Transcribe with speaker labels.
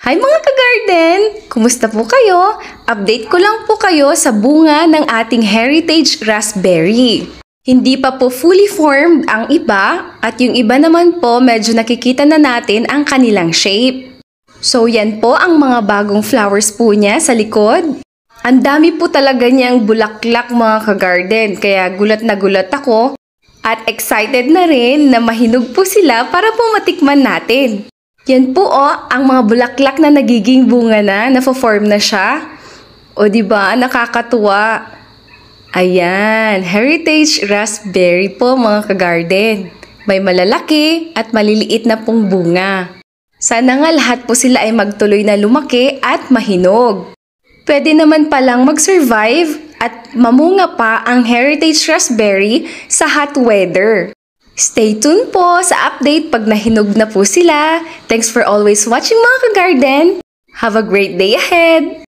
Speaker 1: Hi mga ka-garden! Kumusta po kayo? Update ko lang po kayo sa bunga ng ating heritage raspberry. Hindi pa po fully formed ang iba at yung iba naman po medyo nakikita na natin ang kanilang shape. So yan po ang mga bagong flowers po niya sa likod. Ang dami po talaga niyang bulaklak mga ka-garden kaya gulat na gulat ako at excited na rin na mahinog po sila para po matikman natin. Yan po ang mga bulaklak na nagiging bunga na, nafo-form na siya. O diba, nakakatuwa. Ayan, heritage raspberry po mga ka-garden. May malalaki at maliliit na pong bunga. Sana nga lahat po sila ay magtuloy na lumaki at mahinog. Pwede naman palang mag-survive at mamunga pa ang heritage raspberry sa hot weather. Stay tuned po sa update pag nahinog na po sila. Thanks for always watching mga ka-garden. Have a great day ahead!